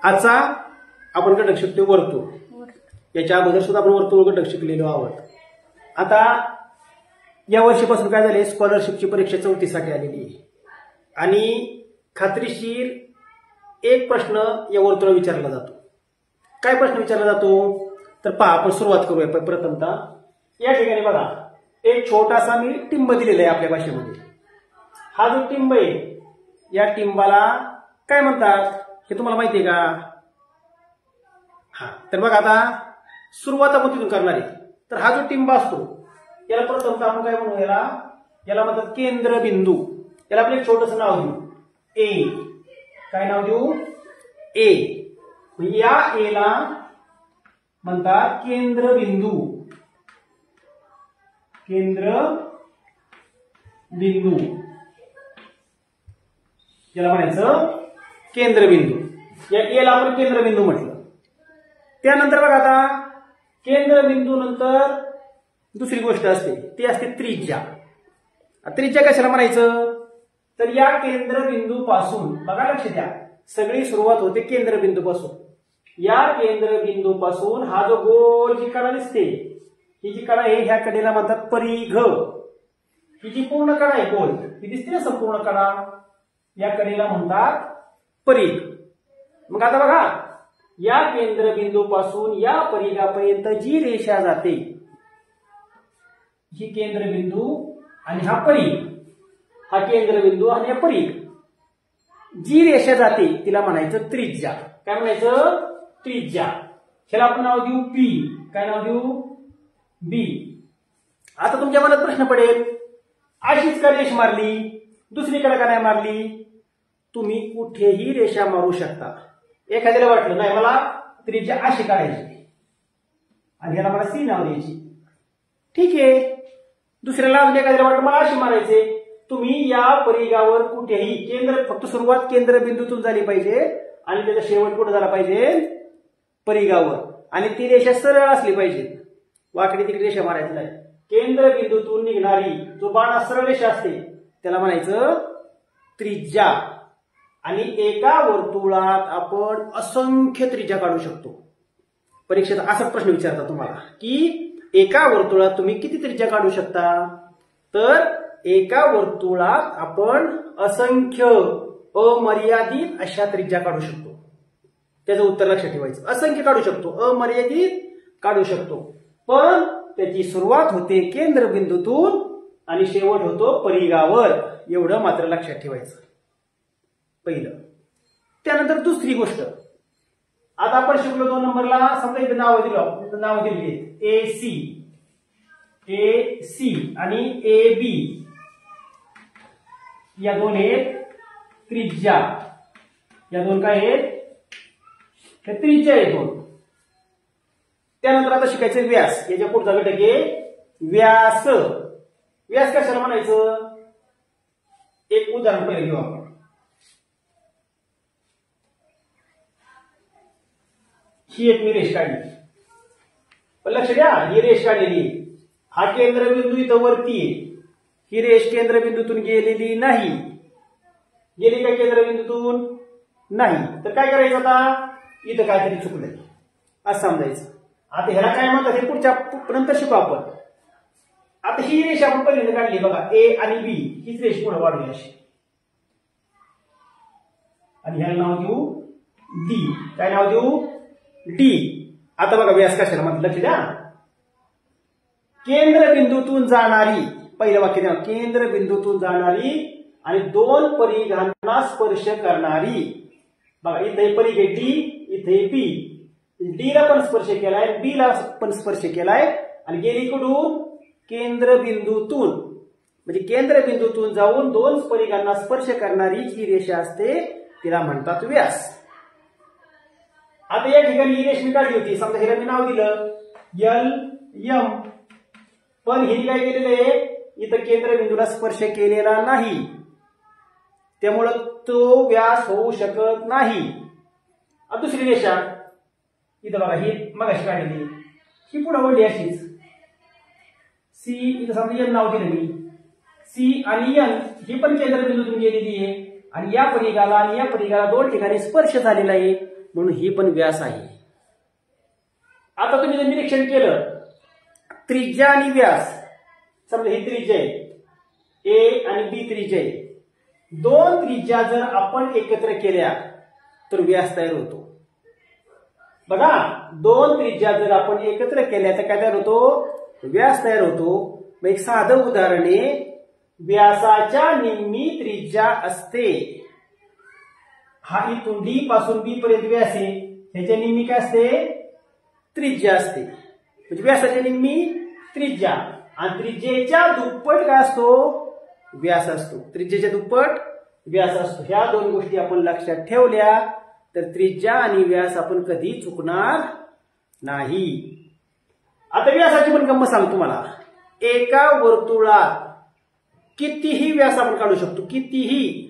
आजचा आपण घटक शिकतो वर्तुळ. याच्या अगोदर सुद्धा आपण वर्तुळ घटक शिकलेलो आहोत. आता या वर्षीपासून काय झाले, स्कॉलरशिपची परीक्षा 34साठी आलेली आहे आणि खात्रीशीर एक प्रश्न या वर्तुळावर विचारला जातो. काय प्रश्न विचारला जातो तर पहा, आपण सुरुवात करूया. प्रथमतः या ठिकाणी बघा, एक छोटासा मी टिंब दिलेला आहे आपल्या भाषेमध्ये. हा जो टिंब आहे या टिंबाला काय म्हणतात हे तुम्हाला माहिती आहे का? तर बघा, आता सुरुवात आपण तिथून करणार आहे. तर हा जो टिंब असतो याला प्रथमतः आपण काय म्हणू, याला म्हणतात केंद्रबिंदू. याला आपण एक छोटस नाव देऊ, ए. काय नाव देऊ? ए. या एला म्हणतात केंद्रबिंदू. केंद्रबिंदू याला म्हणायचं केंद्रबिंदू. या एला आपण केंद्रबिंदू म्हटलं. त्यानंतर बघा, आता केंद्रबिंदू नंतर दुसरी गोष्ट असते, ती असते त्रिज्या. त्रिज्या कशाला म्हणायचं तर या केंद्रबिंदू पासून, बघा लक्ष द्या, सगळी सुरुवात होते केंद्रबिंदू पासून. या केंद्रबिंदू पासून हा जो गोल जी कडा दिसते, ही जी कडा आहे ह्या कडेला म्हणतात परिघ. ही जी पूर्ण कडा आहे गोल, ही दिसते ना संपूर्ण कडा, या कडेला म्हणतात परिघ. मग आता बघा, या केंद्रबिंदू पासून या परिघापर्यंत जी रेषा जाते, ही केंद्रबिंदू आणि हा परिघ, हा केंद्रबिंदू आणि हा परिघ, जी रेषा जाते तिला म्हणायचं त्रिज्या. काय म्हणायचं? त्रिज्या. ह्याला आपण नाव देऊ पी. काय नाव देऊ? बी. आता तुमच्या मनात प्रश्न पडेल, अशीच का रेष मारली, दुसरीकडे का नाही मारली? तुम्ही कुठेही रेषा मारू शकता. एखाद्याला वाटलं नाही मला त्रिज्या अशी काढायची आणि ह्याला मला सी नाव द्यायची, ठीक आहे. दुसऱ्याला अजून एखाद्याला वाटलं मला अशी मारायचे. तुम्ही या परिघावर कुठेही केंद्र, फक्त सुरुवात केंद्रबिंदूतून झाली पाहिजे आणि त्याचा शेवट कुठे झाला पाहिजे? परिघावर. आणि ती रेषा सरळ असली पाहिजे, वाकडी तिकडे रेषा मारायची नाही. केंद्रबिंदूतून निघणारी जो बाण सरळ रेषा असते त्याला म्हणायचं त्रिज्या. आणि एका वर्तुळात आपण असंख्य त्रिज्या काढू शकतो. परीक्षेत असाच प्रश्न विचारतात तुम्हाला की एका वर्तुळात तुम्ही किती त्रिज्या काढू शकता? तर एका वर्तुळात आपण असंख्य अमर्यादित अशा त्रिज्या काढू शकतो. त्याचं उत्तर लक्षात ठेवायचं. असंख्य काढू शकतो, अमर्यादित काढू शकतो, पण त्याची सुरुवात होते केंद्रबिंदूतून आणि शेवट होतो परिघावर. एवढं मात्र लक्षात ठेवायचं पहिलं. त्यानंतर दुसरी गोष्ट, आता आपण शिकलो 2 नंबरला, समजा इथे नाव दिली ए सी आणि ए बी, या दोन आहेत त्रिज्या. या दोन काय आहेत? हे त्रिज्या आहेत दोन. त्यानंतर आता शिकायचं व्यास. याच्या पुढचा घटक आहे व्यास. व्यास कशाला म्हणायचं? एक उदाहरण पहिले घेऊ आपण. ही एक मी रेष काढली, पण लक्ष द्या, ही रेष काढलेली, हा केंद्रबिंदू इथं वरती आहे. ही रेष केंद्रबिंदूतून गेलेली नाही. गेली काय केंद्रबिंदूतून? नाही. तर काय करायचं आता? इथं काहीतरी चुकलंय असं समजायचं. आता ह्याला काय म्हणतात हे पुढच्या नंतर शिकू आपण. आता ही रेष आपण पहिल्यांदा काढली बघा, ए आणि बी, हीच रेष पुढे वाढवली अशी, आणि ह्याला नाव देऊ डी. काय नाव देऊ? डी. आता बघा व्यास कशाला म्हणतात लक्ष द्या. केंद्रबिंदूतून जाणारी, पहिलं वाक्य द्या, केंद्रबिंदूतून जाणारी आणि 2 परिघांना स्पर्श करणारी. बघा इथे परिघ आहे डी, इथे बी. डी ला पण स्पर्श केलाय, बी ला पण स्पर्श केलाय, आणि गेली कुठून? केंद्रबिंदूतून. म्हणजे केंद्रबिंदूतून जाऊन 2 परिघांना स्पर्श करणारी जी रेषा असते तिला म्हणतात व्यास. आता या ठिकाणी ही रेष मी काढली होती, समजा हिला मी नाव दिलं एल एम, पण हे काय केलेलं आहे, इथं केंद्रबिंदूला स्पर्श केलेला नाही, त्यामुळं तो व्यास होऊ शकत नाही. दुसरी रेषा इथं बघा, ही मगाशी काढलेली, ही पुढे वळली अशीच. सी, इथं समजा एन नाव दिलं मी, सी आणि एन ही पण केंद्रबिंदूतून गेलेली आहे, आणि या परिघाला आणि या परिघाला 2 ठिकाणी स्पर्श झालेला आहे. म्हणून ही पण व्यास आहे. आता तुम्ही जर निरीक्षण केलं, त्रिज्या आणि व्यास, समजा ही त्रिज्या आहे, ए आणि बी त्रिज्या आहे. दोन त्रिज्या जर आपण एकत्र केल्या तर व्यास तयार होतो. बघा, दोन त्रिज्या जर आपण एकत्र केल्या तर काय तयार होतो? व्यास तयार होतो. मग एक साधं उदाहरण आहे, व्यासाच्या निम्मी त्रिज्या असते. हा इथून डी पासून बी पर्यंत व्यास आहे, ह्याच्या निम्मी काय असते? त्रिज्या असते. म्हणजे व्यासाच्या निम्मी त्रिज्या, आणि त्रिज्येच्या दुप्पट काय असतो? व्यास असतो. त्रिज्येच्या दुप्पट व्यास असतो. ह्या दोन गोष्टी आपण लक्षात ठेवल्या तर त्रिज्या आणि व्यास आपण कधी चुकणार नाही. आता व्यासाची पण गंमत सांगतो तुम्हाला. एका वर्तुळात कितीही व्यास आपण काढू शकतो, कितीही,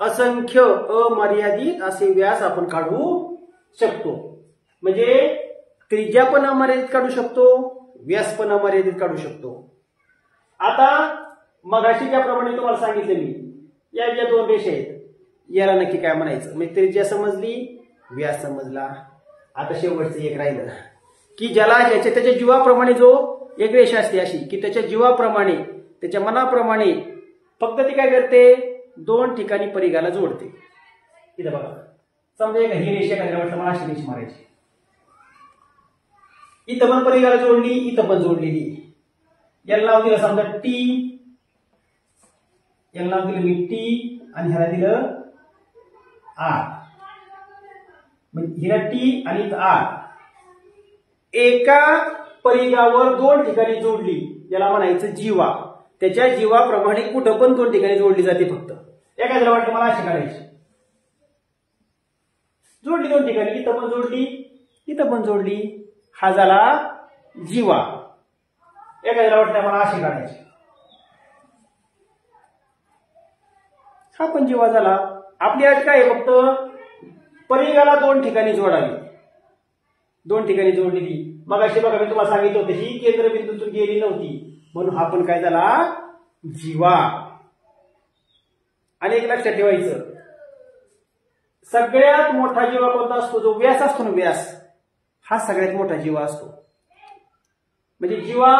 असंख्य, अमर्यादित असे व्यास आपण काढू शकतो. म्हणजे त्रिज्या पण अमर्यादित काढू शकतो, व्यास पण अमर्यादित काढू शकतो. आता मगाशी ज्याप्रमाणे तुम्हाला सांगितले मी, या ज्या दोन रेषा आहेत, याला नक्की काय म्हणायचं? म्हणजे त्रिज्या समजली, व्यास समजला. आता शेवटचं एक राहिलं की ज्याला त्याच्या जीवाप्रमाणे जो एक रेषा असते अशी की त्याच्या जीवाप्रमाणे, त्याच्या मनाप्रमाणे फक्त ती काय करते? दोन ठिकाणी परिघाला जोडते. इथं बघा, समजा एक ही रेषा काय वाटलं मला अशी रेषा मारायची, इथं पण परिघाला जोडली, इथं पण जोडलेली. याला नाव दिलं समजा टी, याला नाव दिलं मी टी, आणि ह्याला दिलं आर. म्हणजे हिला टी आणि आर एका परिघावर दोन ठिकाणी जोडली, याला म्हणायचं जीवा. त्याच्या जीवाप्रमाणे कुठं पण दोन ठिकाणी जोडली जाते. फक्त एखाद्याला वाटलं मला अशी काढायची, जोडली दोन ठिकाणी, इथं पण जोडली, इथं पण जोडली, हा झाला जीवा. एखाद्याला वाटलं मला अशी काढायची, हा पण जीवा झाला. आपली अट काय आहे? फक्त परिघाला दोन ठिकाणी जोडावी, दोन ठिकाणी जोडलेली. मग अशी बघा, मी तुम्हाला सांगितलं होतं ही केंद्रबिंदूतून गेली नव्हती, म्हणून हा पण काय झाला? जीवा. आणि एक लक्षात ठेवायचं, सगळ्यात मोठा जीवा कोणता असतो? जो व्यास असतो ना, व्यास हा सगळ्यात मोठा जीवा असतो. म्हणजे जीवा,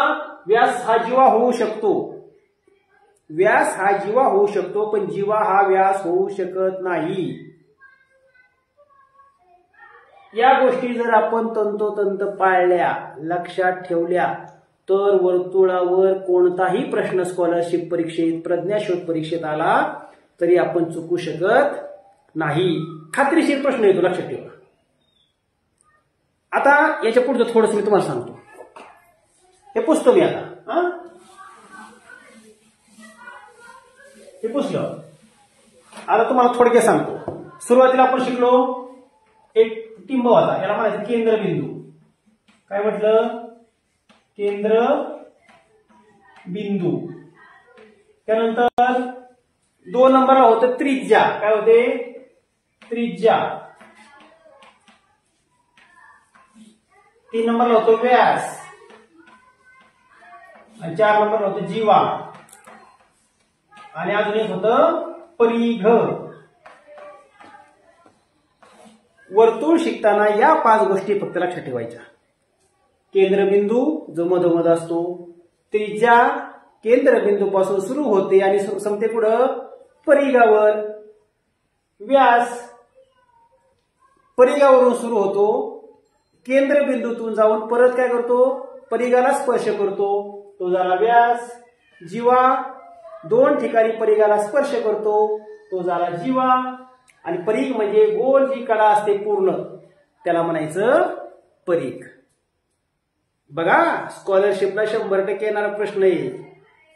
व्यास हा जीवा होऊ शकतो, व्यास हा जीवा होऊ शकतो, पण जीवा हा व्यास होऊ शकत नाही. या गोष्टी जर आपण तंतोतंत पाळल्या, लक्षात ठेवल्या, तर वर्तुळावर कोणताही प्रश्न स्कॉलरशिप परीक्षेत, प्रज्ञाशोध परीक्षेत आला तरी आपण चुकू शकत नाही. खात्रीशीर प्रश्न येतो, लक्षात ठेवा. आता याच्या पुढचं थोडंसं मी तुम्हाला सांगतो, हे पुसतो मी आता. हे पुसलं. आता तुम्हाला थोडक्यात सांगतो. सुरुवातीला आपण शिकलो एक टिंब होता, याला म्हणायचं केंद्रबिंदू. काय म्हटलं? केंद्रबिंदू. त्यानंतर 2 नंबरला होतं त्रिज्या. काय होते? त्रिज्या. 3 नंबरला होतो व्यास, आणि 4 नंबरला होतं जीवा, आणि अजून एक होतं परिघ. वर्तुळ शिकताना या 5 गोष्टी फक्त लक्षात ठेवायच्या. केंद्रबिंदू जो मधोमध असतो, त्रिज्या केंद्रबिंदूपासून सुरू होते आणि संपते कुठं? परिघावर. व्यास परिघावरून सुरू होतो, केंद्रबिंदूतून जाऊन परत काय करतो? परिघाला स्पर्श करतो, तो झाला व्यास. जीवा 2 ठिकाणी परिघाला स्पर्श करतो, तो झाला जीवा. आणि परिघ म्हणजे गोल जी कडा असते पूर्ण, त्याला म्हणायचं परिघ. बघा, स्कॉलरशिपला 100% येणारा प्रश्न आहे.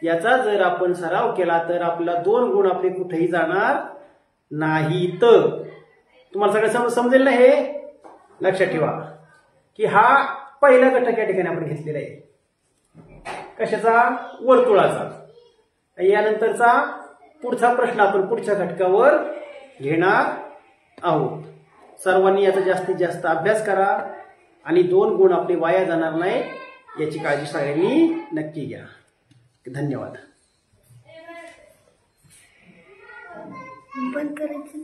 याचा जर आपण सराव केला तर आपल्याला 2 गुण आपले कुठेही जाणार नाहीत. तुम्हाला सगळं समजेल ना? हे लक्षात ठेवा की हा पहिला घटक या ठिकाणी आपण घेतलेला आहे. कशाचा? वर्तुळाचा. यानंतरचा पुढचा प्रश्न आपण पुढच्या घटकावर घेणार आहोत. सर्वांनी याचा जास्तीत जास्त अभ्यास करा आणि 2 गुण आपले वाया जाणार नाही याची काळजी सगळ्यांनी नक्की घ्या. धन्यवाद. बंद करायचं.